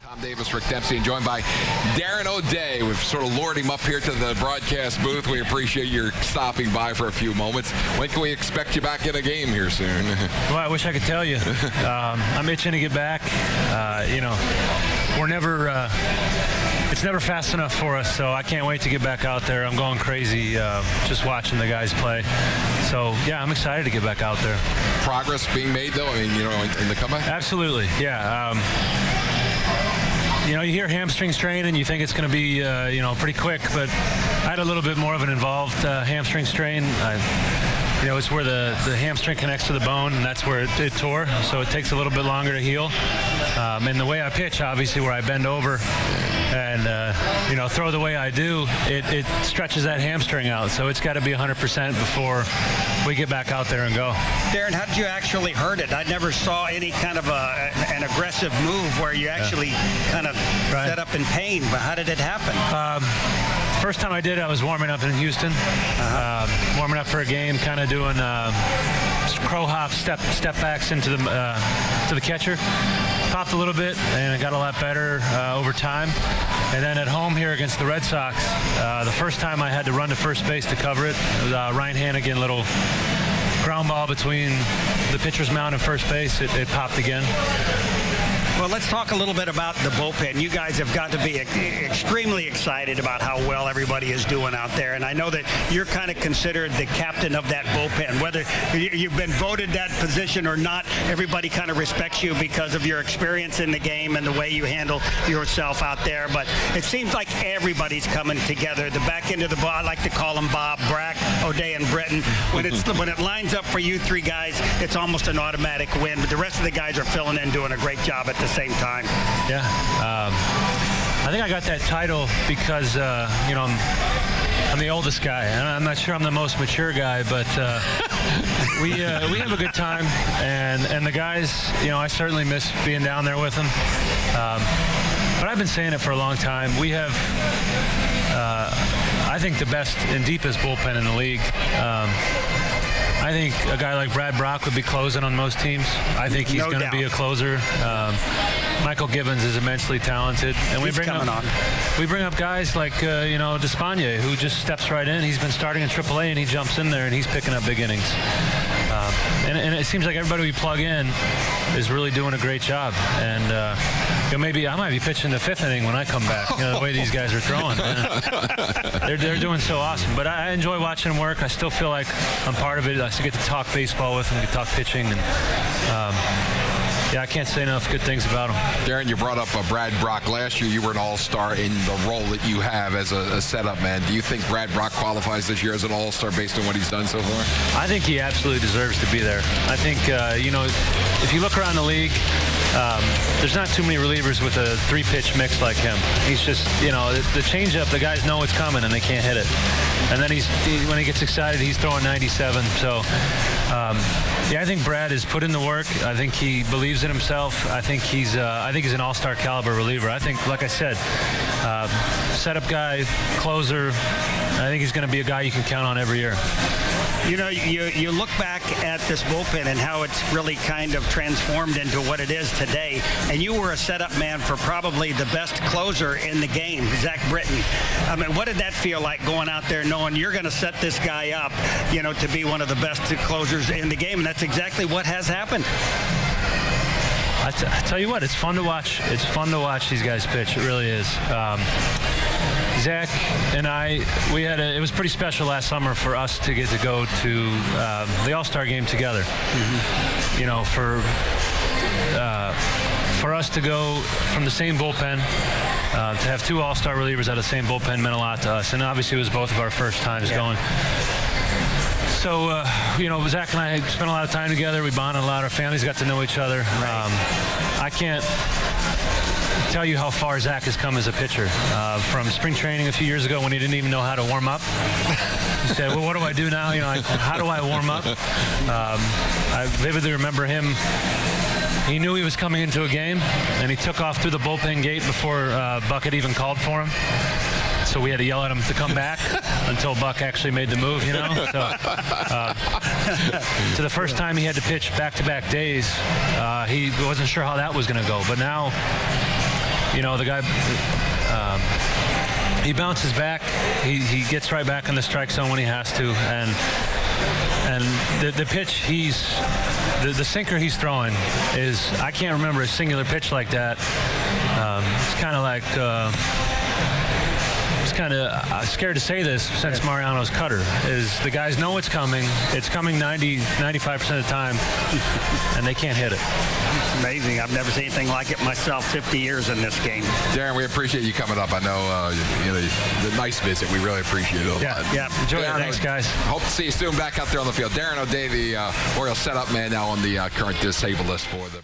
Tom Davis, Rick Dempsey, and joined by Darren O'Day. We've sort of lured him up here to the broadcast booth. We appreciate your stopping by for a few moments. When can we expect you back in a game here soon? Well, I wish I could tell you. I'm itching to get back. We're never... it's never fast enough for us, so I can't wait to get back out there. I'm going crazy just watching the guys play. So, yeah, I'm excited to get back out there. Progress being made, though, in the comeback? Absolutely, yeah. You hear hamstring strain and you think it's going to be, pretty quick, but I had a little bit more of an involved hamstring strain. It's where the hamstring connects to the bone, and that's where it tore, so it takes a little bit longer to heal. And the way I pitch, obviously, where I bend over and, throw the way I do, it stretches that hamstring out, so it's got to be 100% before we get back out there and go. Darren, how did you actually hurt it? I never saw any kind of an aggressive move where you actually kind of set up in pain, but how did it happen? First time I did, I was warming up in Houston, warming up for a game, kind of doing crow hop step backs into the catcher. Popped a little bit, and it got a lot better over time. And then at home here against the Red Sox, the first time I had to run to first base to cover it, it was Ryan Hannigan, little ground ball between the pitcher's mound and first base. It popped again. Well, let's talk a little bit about the bullpen. You guys have got to be extremely excited about how well everybody is doing out there. And I know that you're kind of considered the captain of that bullpen. Whether you've been voted that position or not, everybody kind of respects you because of your experience in the game and the way you handle yourself out there. But it seems like everybody's coming together. The back end of the ball, I like to call them Bob, Brack, O'Day, and Britton. When it lines up for you three guys, it's almost an automatic win. But the rest of the guys are filling in, doing a great job at the same time. Yeah, I think I got that title because I'm the oldest guy, and I'm not sure I'm the most mature guy, but we have a good time, and the guys, I certainly miss being down there with them. But I've been saying it for a long time. We have, I think, the best and deepest bullpen in the league. I think a guy like Brad Brock would be closing on most teams. I think he's going to be a closer. Michael Gibbons is immensely talented, and we bring up guys like Despagne, who just steps right in. He's been starting in AAA, and he jumps in there and he's picking up big innings. And it seems like everybody we plug in is really doing a great job. And maybe I might be pitching the fifth inning when I come back. The way these guys are throwing, they're doing so awesome. But I enjoy watching them work. I still feel like I'm part of it. I still get to talk baseball with them, get to talk pitching, and I can't say enough good things about him. Darren, you brought up Brad Brock. Last year, you were an all-star in the role that you have as a setup man. Do you think Brad Brock qualifies this year as an all-star based on what he's done so far? I think he absolutely deserves to be there. I think, if you look around the league, there's not too many relievers with a three-pitch mix like him. He's just, the changeup, the guys know it's coming and they can't hit it. And then when he gets excited, he's throwing 97. So, I think Brad has put in the work. I think he believes in himself. I think he's an all-star caliber reliever. I think, like I said, setup guy, closer. I think he's going to be a guy you can count on every year. You look back at this bullpen and how it's really kind of transformed into what it is today, and you were a setup man for probably the best closer in the game, Zach Britton. I mean, what did that feel like going out there knowing you're going to set this guy up, to be one of the best closers in the game, and that's exactly what has happened. I tell you what, it's fun to watch. It's fun to watch these guys pitch. It really is. Zach and it was pretty special last summer for us to get to go to the All-Star game together. Mm-hmm. For us to go from the same bullpen, to have two All-Star relievers out of the same bullpen meant a lot to us, and obviously it was both of our first times going. So, Zach and I spent a lot of time together. We bonded a lot. Our families got to know each other. I can't tell you how far Zach has come as a pitcher. From spring training a few years ago when he didn't even know how to warm up. He said, well, what do I do now? How do I warm up? I vividly remember him. He knew he was coming into a game, and he took off through the bullpen gate before Buck had even called for him. So we had to yell at him to come back until Buck actually made the move, So, to the first time he had to pitch back-to-back days, he wasn't sure how that was going to go. But now, The guy, he bounces back. He gets right back in the strike zone when he has to, and the pitch the sinker he's throwing is, I can't remember a singular pitch like that. It's kind of like. Scared to say this since Mariano's cutter, is the guys know it's coming. It's coming 95% of the time, and they can't hit it. It's amazing. I've never seen anything like it myself, 50 years in this game. Darren, we appreciate you coming up. I know the nice visit. We really appreciate it a lot. Yeah. Enjoy it. Thanks, guys. Hope to see you soon back out there on the field. Darren O'Day, the Orioles setup man, now on the current disabled list for the